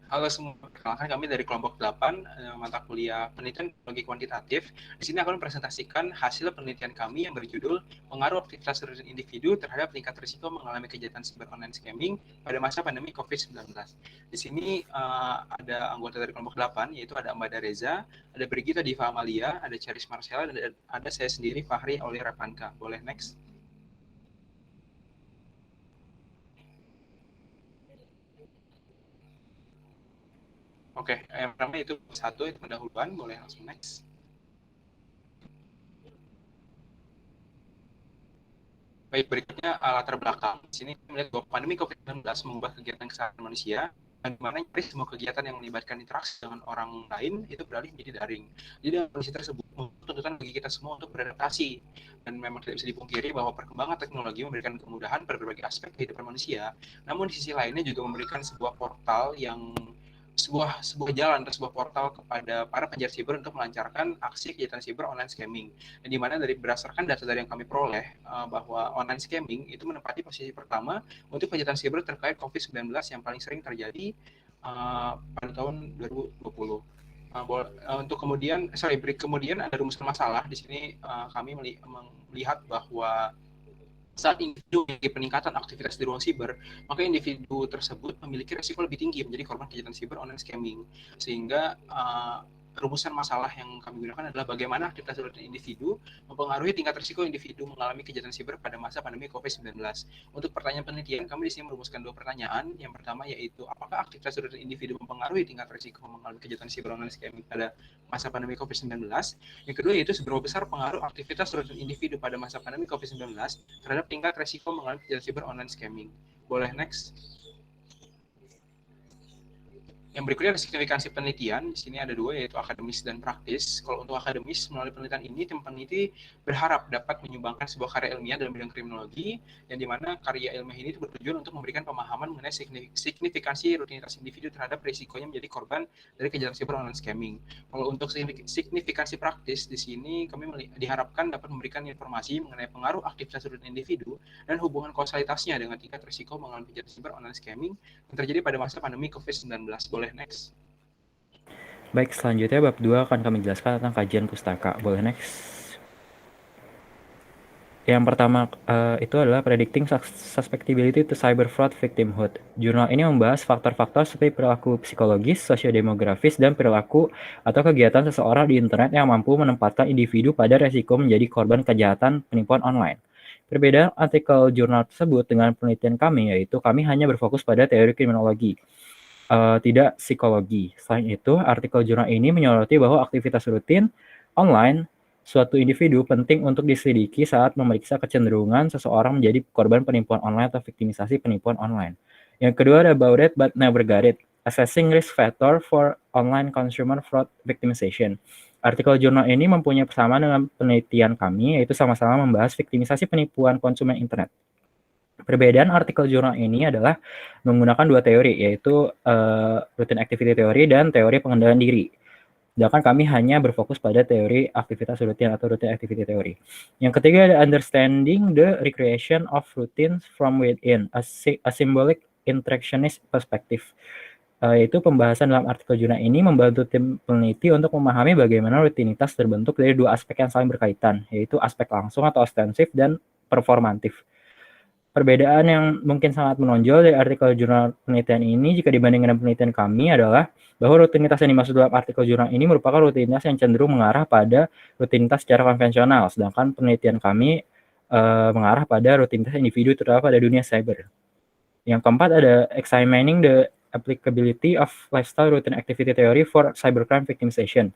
Halo semua, perkenalkan kami dari kelompok 8, mata kuliah penelitian teknologi kuantitatif. Di sini aku akan presentasikan hasil penelitian kami yang berjudul pengaruh aktivitas individu terhadap tingkat risiko mengalami kejahatan siber online scamming pada masa pandemi COVID-19. Di sini ada anggota dari kelompok 8, yaitu ada Mbak Reza, ada Brigita Diva Amalia, ada Charis Marcella, dan ada saya sendiri, Fahri Aulia Rapanka. Boleh next? Oke, yang pertama itu satu, itu pendahuluan, boleh langsung next. Baik, berikutnya latar belakang. Di sini kita melihat bahwa pandemi COVID-19 mengubah kegiatan keseharian manusia, dan di mana nyaris semua kegiatan yang melibatkan interaksi dengan orang lain itu beralih menjadi daring. Jadi dalam kondisi tersebut, tuntutan bagi kita semua untuk beradaptasi. Dan memang tidak bisa dipungkiri bahwa perkembangan teknologi memberikan kemudahan pada berbagai aspek kehidupan manusia, namun di sisi lainnya juga memberikan sebuah portal yang sebuah jalan atau sebuah portal kepada para penjahat siber untuk melancarkan aksi kejahatan siber online scamming. Dan di mana berdasarkan data dari yang kami peroleh bahwa online scamming itu menempati posisi pertama untuk kejahatan siber terkait COVID-19 yang paling sering terjadi pada tahun 2020. Untuk kemudian ada rumusan masalah. Di sini kami melihat bahwa saat individu memiliki peningkatan aktivitas di ruang siber, maka individu tersebut memiliki resiko lebih tinggi menjadi korban kejahatan siber online scamming. Sehingga rumusan masalah yang kami gunakan adalah bagaimana aktivitas individu mempengaruhi tingkat risiko individu mengalami kejahatan siber pada masa pandemi COVID-19. Untuk pertanyaan penelitian, kami di sini merumuskan dua pertanyaan. Yang pertama yaitu, apakah aktivitas individu mempengaruhi tingkat risiko mengalami kejahatan siber online scamming pada masa pandemi COVID-19? Yang kedua yaitu, seberapa besar pengaruh aktivitas individu pada masa pandemi COVID-19 terhadap tingkat resiko mengalami kejahatan siber online scamming. Boleh next? Yang berikutnya ada signifikansi penelitian. Di sini ada dua, yaitu akademis dan praktis. Kalau untuk akademis, melalui penelitian ini, tim peneliti berharap dapat menyumbangkan sebuah karya ilmiah dalam bidang kriminologi, yang dimana karya ilmiah ini bertujuan untuk memberikan pemahaman mengenai signifikansi rutinitas individu terhadap risikonya menjadi korban dari kejahatan siber online scamming. Kalau untuk signifikansi praktis, di sini kami diharapkan dapat memberikan informasi mengenai pengaruh aktivitas rutin individu dan hubungan kausalitasnya dengan tingkat risiko mengalami kejahatan siber online scamming yang terjadi pada masa pandemi COVID-19. Boleh next? Baik, selanjutnya bab 2 akan kami jelaskan tentang kajian pustaka. Boleh next? Yang pertama itu adalah Predicting Susceptibility to Cyber Fraud Victimhood. Jurnal ini membahas faktor-faktor seperti perilaku psikologis, sosiodemografis, dan perilaku atau kegiatan seseorang di internet yang mampu menempatkan individu pada resiko menjadi korban kejahatan penipuan online. Perbedaan artikel jurnal tersebut dengan penelitian kami yaitu kami hanya berfokus pada teori kriminologi, tidak psikologi. Selain itu, artikel jurnal ini menyoroti bahwa aktivitas rutin online suatu individu penting untuk diselidiki saat memeriksa kecenderungan seseorang menjadi korban penipuan online atau victimisasi penipuan online. Yang kedua ada About It But Never Got It, Assessing Risk Factor for Online Consumer Fraud Victimization. Artikel jurnal ini mempunyai persamaan dengan penelitian kami, yaitu sama-sama membahas victimisasi penipuan konsumen internet. Perbedaan artikel jurnal ini adalah menggunakan dua teori, yaitu Routine Activity Theory dan teori pengendalian diri. Sedangkan kami hanya berfokus pada teori aktivitas rutin atau Routine Activity Theory. Yang ketiga ada Understanding the Recreation of Routines from Within, a Symbolic Interactionist Perspective. Yaitu pembahasan dalam artikel jurnal ini membantu tim peneliti untuk memahami bagaimana rutinitas terbentuk dari dua aspek yang saling berkaitan, yaitu aspek langsung atau ostensif dan performatif. Perbedaan yang mungkin sangat menonjol dari artikel jurnal penelitian ini jika dibandingkan dengan penelitian kami adalah bahwa rutinitas yang dimaksud dalam artikel jurnal ini merupakan rutinitas yang cenderung mengarah pada rutinitas secara konvensional, sedangkan penelitian kami mengarah pada rutinitas individu terutama pada dunia cyber. Yang keempat ada Examining the Applicability of Lifestyle Routine Activity Theory for Cybercrime Victimization.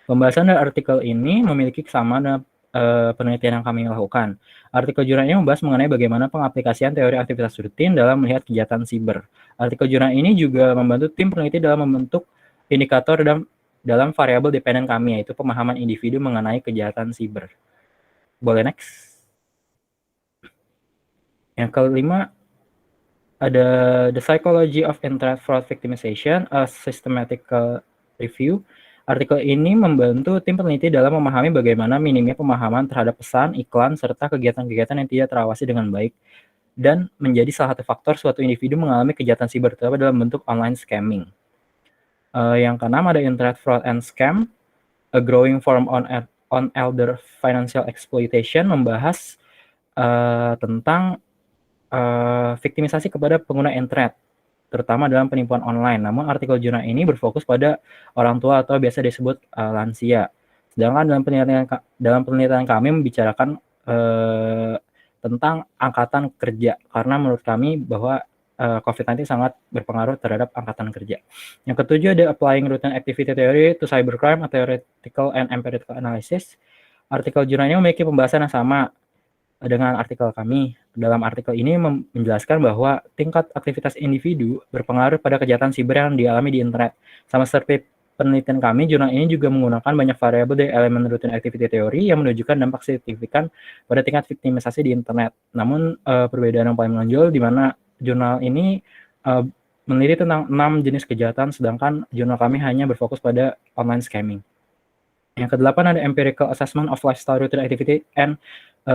Pembahasan dari artikel ini memiliki kesamaan dengan penelitian yang kami lakukan. Artikel jurnal ini membahas mengenai bagaimana pengaplikasian teori aktivitas rutin dalam melihat kejahatan siber. Artikel jurnal ini juga membantu tim peneliti dalam membentuk indikator dalam variabel dependen kami, yaitu pemahaman individu mengenai kejahatan siber. Boleh next? Yang kelima ada The Psychology of Internet Fraud Victimization, a Systematic Review. Artikel ini membantu tim peneliti dalam memahami bagaimana minimnya pemahaman terhadap pesan, iklan, serta kegiatan-kegiatan yang tidak terawasi dengan baik dan menjadi salah satu faktor suatu individu mengalami kejahatan siber, terutama dalam bentuk online scamming. Yang keenam ada internet fraud and scam, a growing form on elder financial exploitation, membahas tentang viktimisasi kepada pengguna internet, terutama dalam penipuan online. Namun artikel jurnal ini berfokus pada orang tua atau biasa disebut lansia. Sedangkan dalam penelitian kami membicarakan tentang angkatan kerja, karena menurut kami bahwa COVID-19 sangat berpengaruh terhadap angkatan kerja. Yang ketujuh ada applying routine activity theory to cybercrime, a theoretical and empirical analysis. Artikel jurnal ini memiliki pembahasan yang sama dengan artikel kami. Dalam artikel ini menjelaskan bahwa tingkat aktivitas individu berpengaruh pada kejahatan siber yang dialami di internet. Sama seperti penelitian kami, jurnal ini juga menggunakan banyak variabel dari elemen routine activity theory yang menunjukkan dampak signifikan pada tingkat viktimisasi di internet. Namun perbedaan yang paling menonjol di mana jurnal ini meneliti tentang 6 jenis kejahatan, sedangkan jurnal kami hanya berfokus pada online scamming. Yang kedelapan ada empirical assessment of lifestyle routine activity and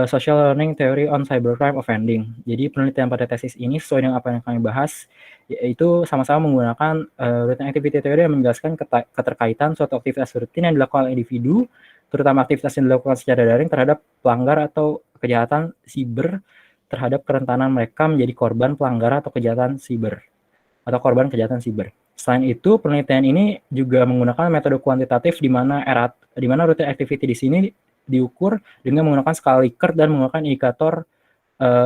social learning theory on cybercrime offending. Jadi penelitian pada tesis ini sesuai dengan apa yang kami bahas, yaitu sama-sama menggunakan routine activity theory yang menjelaskan keterkaitan suatu aktivitas rutin yang dilakukan oleh individu, terutama aktivitas yang dilakukan secara daring terhadap pelanggar atau kejahatan siber, terhadap kerentanan mereka menjadi korban pelanggaran atau kejahatan siber atau korban kejahatan siber. Selain itu, penelitian ini juga menggunakan metode kuantitatif di mana routine activity di sini diukur dengan menggunakan skala Likert dan menggunakan indikator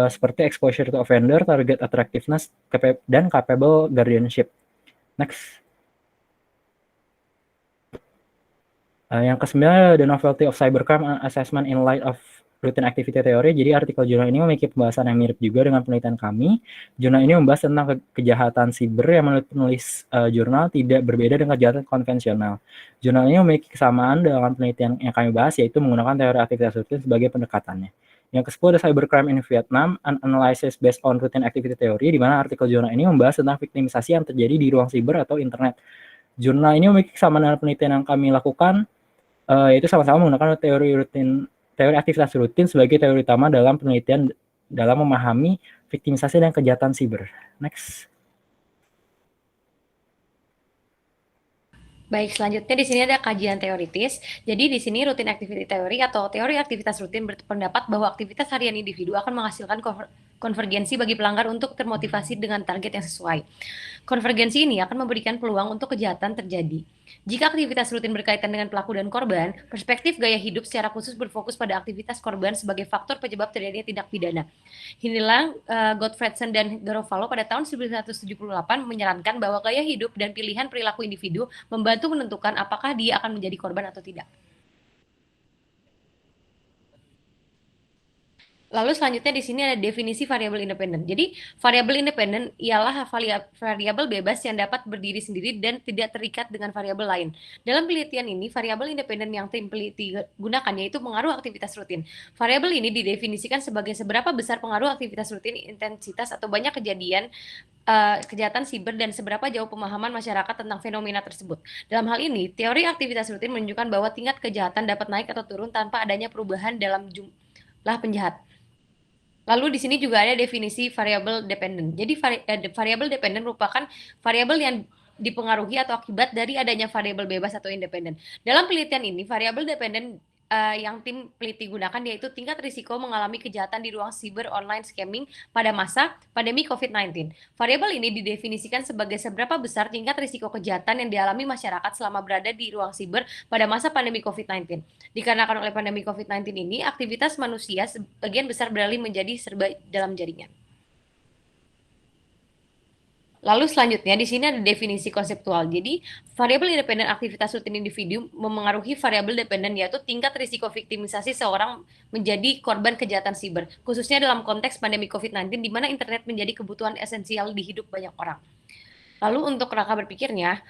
seperti exposure to offender, target attractiveness, dan capable guardianship. Next. Yang kesembilan, the novelty of cybercrime assessment in light of routine activity theory. Jadi artikel jurnal ini memiliki pembahasan yang mirip juga dengan penelitian kami. Jurnal ini membahas tentang kejahatan siber yang menurut penulis jurnal tidak berbeda dengan kejahatan konvensional. Jurnal ini memiliki kesamaan dengan penelitian yang kami bahas, yaitu menggunakan teori aktivitas rutin sebagai pendekatannya. Yang ke-10 ada cybercrime in Vietnam, an analysis based on routine activity theory, di mana artikel jurnal ini membahas tentang viktimisasi yang terjadi di ruang siber atau internet. Jurnal ini memiliki kesamaan dengan penelitian yang kami lakukan, yaitu sama-sama menggunakan teori aktivitas rutin sebagai teori utama dalam penelitian dalam memahami viktimisasi dan kejahatan siber. Next. Baik, selanjutnya di sini ada kajian teoritis. Jadi di sini routine activity theory atau teori aktivitas rutin berpendapat bahwa aktivitas harian individu akan menghasilkan konvergensi bagi pelanggar untuk termotivasi dengan target yang sesuai. Konvergensi ini akan memberikan peluang untuk kejahatan terjadi. Jika aktivitas rutin berkaitan dengan pelaku dan korban, perspektif gaya hidup secara khusus berfokus pada aktivitas korban sebagai faktor penyebab terjadinya tindak pidana. Hinilah Gottfredson dan Garofalo pada tahun 1978 menyarankan bahwa gaya hidup dan pilihan perilaku individu membantu menentukan apakah dia akan menjadi korban atau tidak. Lalu selanjutnya di sini ada definisi variabel independen. Jadi variabel independen ialah variabel bebas yang dapat berdiri sendiri dan tidak terikat dengan variabel lain. Dalam penelitian ini, variabel independen yang tim peneliti gunakan yaitu pengaruh aktivitas rutin. Variabel ini didefinisikan sebagai seberapa besar pengaruh aktivitas rutin, intensitas atau banyak kejahatan siber dan seberapa jauh pemahaman masyarakat tentang fenomena tersebut. Dalam hal ini, teori aktivitas rutin menunjukkan bahwa tingkat kejahatan dapat naik atau turun tanpa adanya perubahan dalam jumlah penjahat. Lalu di sini juga ada definisi variabel dependent. Jadi variabel dependent merupakan variabel yang dipengaruhi atau akibat dari adanya variabel bebas atau independen. Dalam penelitian ini, variabel dependent yang tim peneliti gunakan yaitu tingkat risiko mengalami kejahatan di ruang siber online scamming pada masa pandemi COVID-19. Variabel ini didefinisikan sebagai seberapa besar tingkat risiko kejahatan yang dialami masyarakat selama berada di ruang siber pada masa pandemi COVID-19. Dikarenakan oleh pandemi COVID-19 ini, aktivitas manusia sebagian besar beralih menjadi serba dalam jaringan. Lalu selanjutnya di sini ada definisi konseptual. Jadi variabel independen aktivitas rutin individu memengaruhi variabel dependen yaitu tingkat risiko viktimisasi seorang menjadi korban kejahatan siber, khususnya dalam konteks pandemi COVID-19 di mana internet menjadi kebutuhan esensial di hidup banyak orang. Lalu untuk kerangka berpikirnya,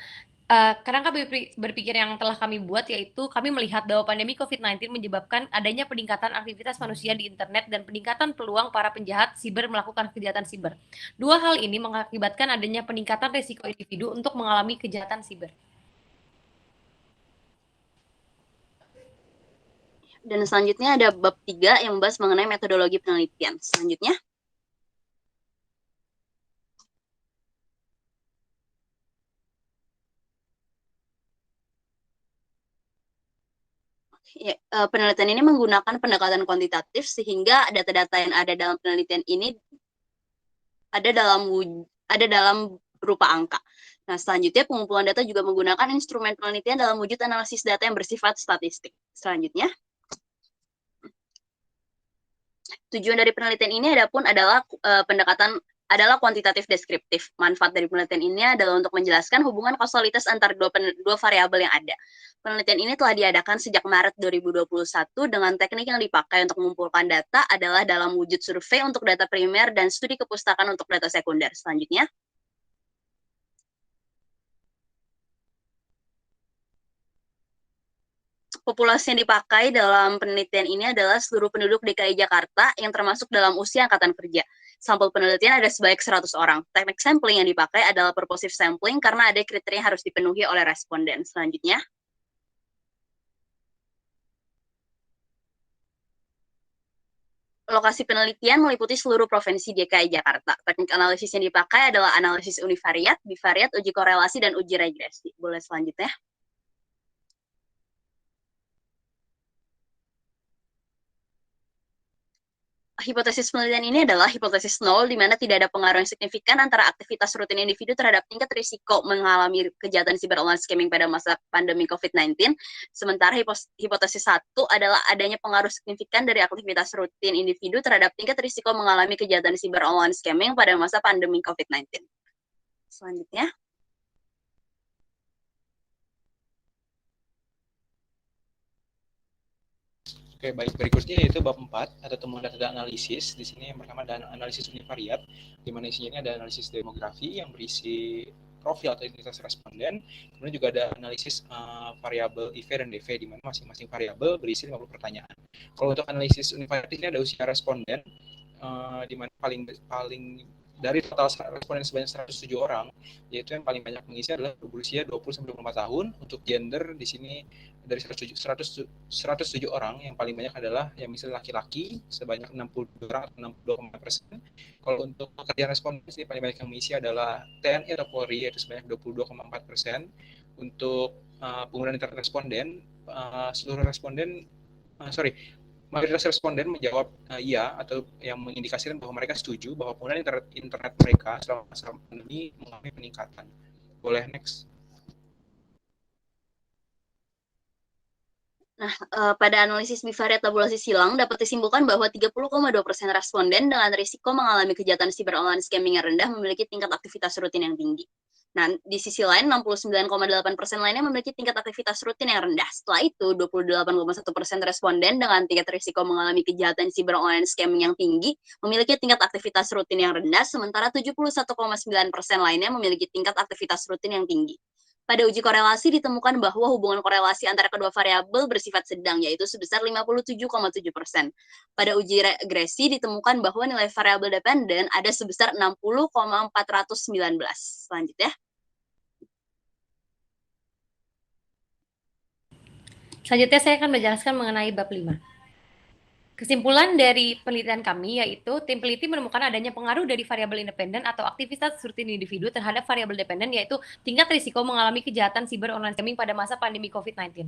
kerangka berpikir yang telah kami buat yaitu kami melihat bahwa pandemi COVID-19 menyebabkan adanya peningkatan aktivitas manusia di internet dan peningkatan peluang para penjahat siber melakukan kejahatan siber. Dua hal ini mengakibatkan adanya peningkatan risiko individu untuk mengalami kejahatan siber. Dan selanjutnya ada bab 3 yang membahas mengenai metodologi penelitian. Selanjutnya. penelitian ini menggunakan pendekatan kuantitatif sehingga data-data yang ada dalam penelitian ini ada dalam berupa angka. Nah, selanjutnya pengumpulan data juga menggunakan instrumen penelitian dalam wujud analisis data yang bersifat statistik. Selanjutnya, tujuan dari penelitian ini adalah kuantitatif deskriptif. Manfaat dari penelitian ini adalah untuk menjelaskan hubungan kausalitas antara dua variabel yang ada. Penelitian ini telah diadakan sejak Maret 2021 dengan teknik yang dipakai untuk mengumpulkan data adalah dalam wujud survei untuk data primer dan studi kepustakaan untuk data sekunder. Selanjutnya, populasi yang dipakai dalam penelitian ini adalah seluruh penduduk DKI Jakarta yang termasuk dalam usia angkatan kerja. Sampel penelitian ada sebanyak 100 orang. Teknik sampling yang dipakai adalah purposive sampling karena ada kriteria yang harus dipenuhi oleh responden. Selanjutnya, lokasi penelitian meliputi seluruh provinsi DKI Jakarta. Teknik analisis yang dipakai adalah analisis univariat, bivariat, uji korelasi, dan uji regresi. Boleh selanjutnya. Hipotesis penelitian ini adalah hipotesis nol, di mana tidak ada pengaruh yang signifikan antara aktivitas rutin individu terhadap tingkat risiko mengalami kejahatan cyber online scamming pada masa pandemi COVID-19. Sementara hipotesis 1 adalah adanya pengaruh signifikan dari aktivitas rutin individu terhadap tingkat risiko mengalami kejahatan cyber online scamming pada masa pandemi COVID-19. Selanjutnya. Oke, baik. Berikutnya yaitu bab 4 atau temuan data analisis. Di sini yang pertama ada analisis univariat, di mana isinya ini ada analisis demografi yang berisi profil atau identitas responden. Kemudian juga ada analisis variabel IV dan DV, di mana masing-masing variabel berisi 50 pertanyaan. Kalau untuk analisis univariat ini ada usia responden, di mana paling dari total responden sebanyak 107 orang, yaitu yang paling banyak mengisi adalah berusia 20-24 tahun. Untuk gender di sini dari 107 orang, yang paling banyak adalah yang misalnya laki-laki sebanyak 62 orang atau 62,4%. Kalau untuk pekerjaan responden di sini paling banyak yang mengisi adalah TNI atau Polri, yaitu sebanyak 22,4%. Untuk penggunaan internet responden, seluruh responden mayoritas responden menjawab iya, atau yang mengindikasikan bahwa mereka setuju bahwa penggunaan internet mereka selama masa pandemi mengalami peningkatan. Boleh next. Nah, pada analisis bivariat tabulasi silang dapat disimpulkan bahwa 30,2% responden dengan risiko mengalami kejahatan cyber online scamming yang rendah memiliki tingkat aktivitas rutin yang tinggi. Nah, di sisi lain 69,8% lainnya memiliki tingkat aktivitas rutin yang rendah. Setelah itu, 28,1% responden dengan tingkat risiko mengalami kejahatan cyber online scamming yang tinggi memiliki tingkat aktivitas rutin yang rendah, sementara 71,9% lainnya memiliki tingkat aktivitas rutin yang tinggi. Pada uji korelasi ditemukan bahwa hubungan korelasi antara kedua variabel bersifat sedang, yaitu sebesar 57,7%. Pada uji regresi ditemukan bahwa nilai variabel dependen ada sebesar 60,419. Selanjutnya. Selanjutnya saya akan menjelaskan mengenai bab 5. Kesimpulan dari penelitian kami yaitu tim peneliti menemukan adanya pengaruh dari variabel independen atau aktivitas rutin individu terhadap variabel dependen, yaitu tingkat risiko mengalami kejahatan cyber online scamming pada masa pandemi COVID-19.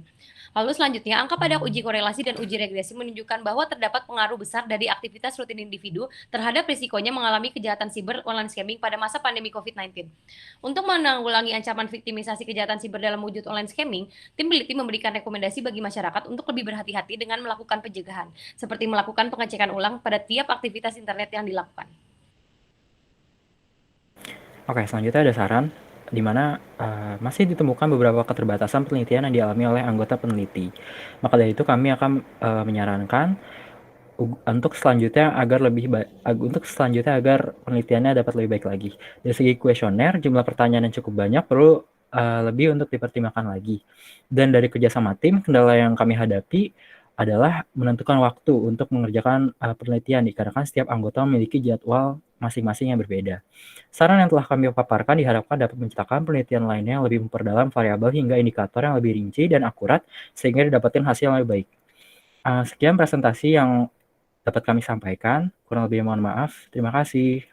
Lalu selanjutnya, angka pada uji korelasi dan uji regresi menunjukkan bahwa terdapat pengaruh besar dari aktivitas rutin individu terhadap risikonya mengalami kejahatan cyber online scamming pada masa pandemi COVID-19. Untuk menanggulangi ancaman viktimisasi kejahatan cyber dalam wujud online scamming, tim peneliti memberikan rekomendasi bagi masyarakat untuk lebih berhati-hati dengan melakukan pencegahan, seperti melakukan pengecekan ulang pada tiap aktivitas internet yang dilakukan. Oke, selanjutnya ada saran di mana masih ditemukan beberapa keterbatasan penelitian yang dialami oleh anggota peneliti. Maka dari itu kami akan menyarankan untuk selanjutnya agar penelitiannya dapat lebih baik lagi. Dari segi kuesioner, jumlah pertanyaan yang cukup banyak perlu lebih untuk dipertimbangkan lagi. Dan dari kerjasama tim, kendala yang kami hadapi adalah menentukan waktu untuk mengerjakan penelitian, dikarenakan setiap anggota memiliki jadwal masing-masing yang berbeda. Saran yang telah kami paparkan diharapkan dapat menciptakan penelitian lainnya yang lebih memperdalam variabel hingga indikator yang lebih rinci dan akurat sehingga didapatkan hasil yang lebih baik. Sekian presentasi yang dapat kami sampaikan. Kurang lebih mohon maaf. Terima kasih.